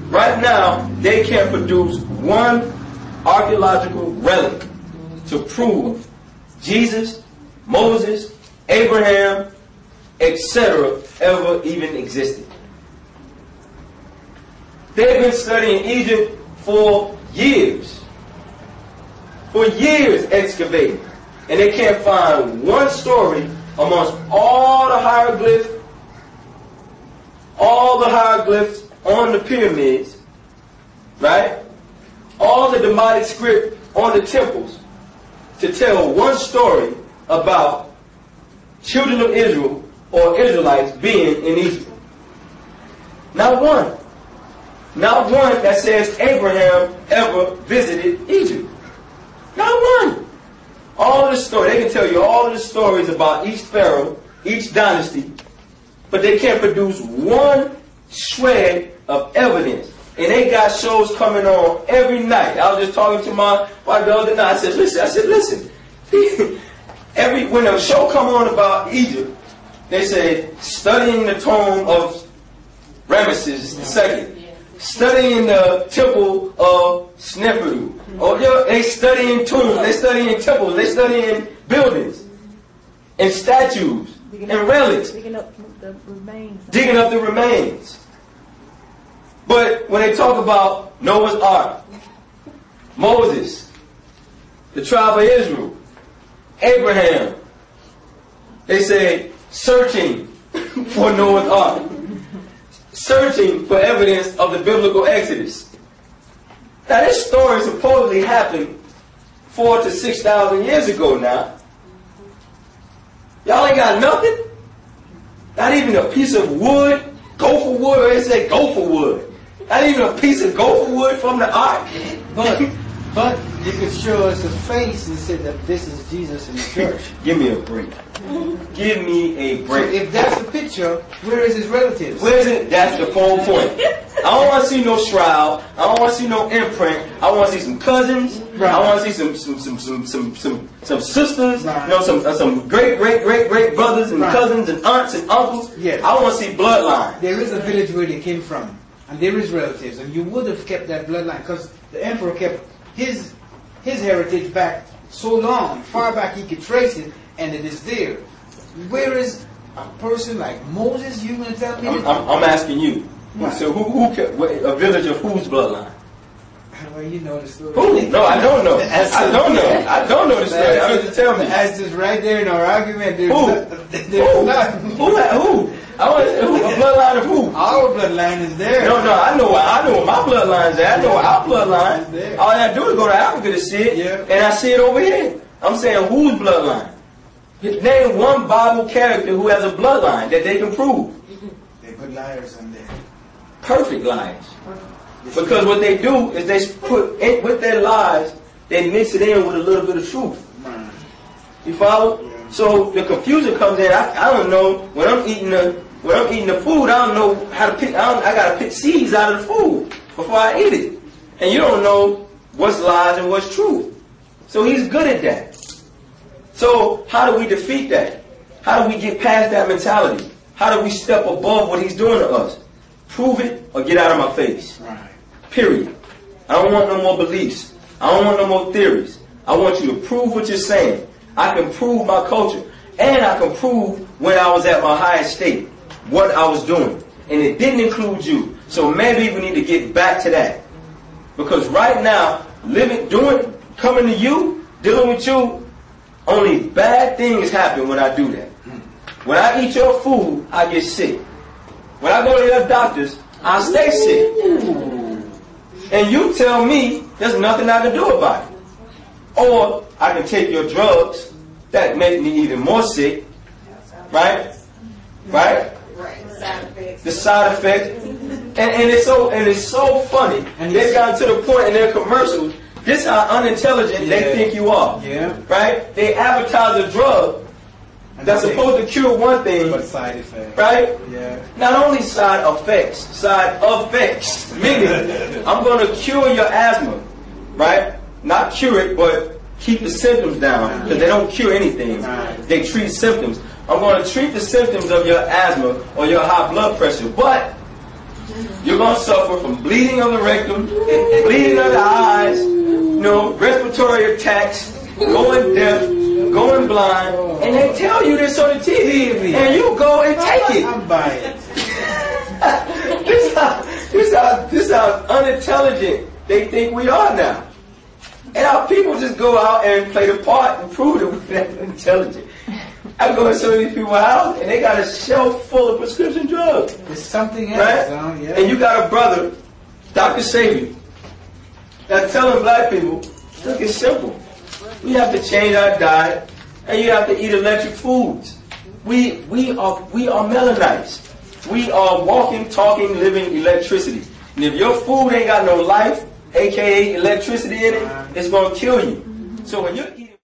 Right now, they can't produce one archaeological relic to prove Jesus, Moses, Abraham, etc. ever even existed. They've been studying Egypt for years. For years excavating. And they can't find one story amongst all the hieroglyphs on the pyramids, right? All the Demotic script on the temples to tell one story about children of Israel or Israelites being in Egypt. Not one. Not one that says Abraham ever visited Egypt. Not one. All of the stories, they can tell you all of the stories about each pharaoh, each dynasty, but they can't produce one shred of evidence. And they got shows coming on every night. I was just talking to my wife the other night. I said, listen. When a show come on about Egypt, they say, studying the tomb of Ramesses II, studying the temple of Sneferu. Or they studying tombs, they studying temples, they studying buildings and statues and relics. Digging up the remains. But when they talk about Noah's Ark, Moses, the tribe of Israel, Abraham, they say searching for Noah's Ark, searching for evidence of the biblical Exodus. Now this story supposedly happened 4,000 to 6,000 years ago now. Y'all ain't got nothing? Not even a piece of wood, gopher wood, or they say gopher wood. Not even a piece of gopher wood from the ark. But you could show us a face and say that this is Jesus in the church. Give me a break. Give me a break. So if that's the picture, where is his relatives? Where is it? That's the whole point. I don't want to see no shroud. I don't want to see no imprint. I want to see some cousins. Right. I want to see some sisters. Right. Some great brothers and cousins and aunts and uncles. Yes. I want to see bloodline. There is a village where they came from, and there is relatives, and you would have kept that bloodline because the emperor kept his heritage back so long, far back he could trace it, and it is there. Where is a person like Moses? You going to tell me? I'm asking you. Right. So who a village of whose bloodline? Well, you know the story. Who? No, I don't know. I don't know the story. I mean, tell me. As is right there in our argument. There's Who? I want a bloodline of who? Our bloodline is there. No, I know what my bloodline is. I know our bloodline is there. All I have to do is go to Africa to see it, and I see it over here. I'm saying whose bloodline? Name one Bible character who has a bloodline that they can prove. They put liars in there. Perfect liars. Because what they do is they put in, with their lies, they mix it in with a little bit of truth. You follow? Yeah. So the confusion comes in. I don't know when I'm eating the food. I don't know how to pick. I gotta pick seeds out of the food before I eat it. And you don't know what's lies and what's truth. So he's good at that. So how do we defeat that? How do we get past that mentality? How do we step above what he's doing to us? Prove it or get out of my face. Right. Period. I don't want no more beliefs. I don't want no more theories. I want you to prove what you're saying. I can prove my culture. And I can prove when I was at my highest state, what I was doing. And it didn't include you. So maybe we need to get back to that. Because right now, coming to you, dealing with you, only bad things happen when I do that. When I eat your food, I get sick. When I go to your doctors, I stay sick. And you tell me there's nothing I can do about it. Or I can take your drugs that make me even more sick. Right? Right? The side effects. And it's so funny. And they've gotten to the point in their commercials, this is how unintelligent they think you are. Yeah. Right? They advertise a drug that's supposed to cure one thing, but side effects. Right? Yeah. Not only side effects, meaning I'm going to cure your asthma, right? Not cure it, but keep the symptoms down, because they don't cure anything. They treat symptoms. I'm going to treat the symptoms of your asthma or your high blood pressure, but You're going to suffer from bleeding of the rectum, bleeding of the eyes, respiratory attacks, going deaf, going blind, and they tell you this on the TV, and you go and take it. I'm buying it. This is how unintelligent they think we are now. And our people just go out and play the part and prove that we're that intelligent. I go to some of these people's house and they got a shelf full of prescription drugs. It's something else, right? Yeah. And you got a brother, Dr. Sabi, that's telling black people, look, it's simple. We have to change our diet and you have to eat electric foods. We are melanites. We are walking, talking, living electricity. And if your food ain't got no life, aka electricity in it, it's going to kill you. So when you're eating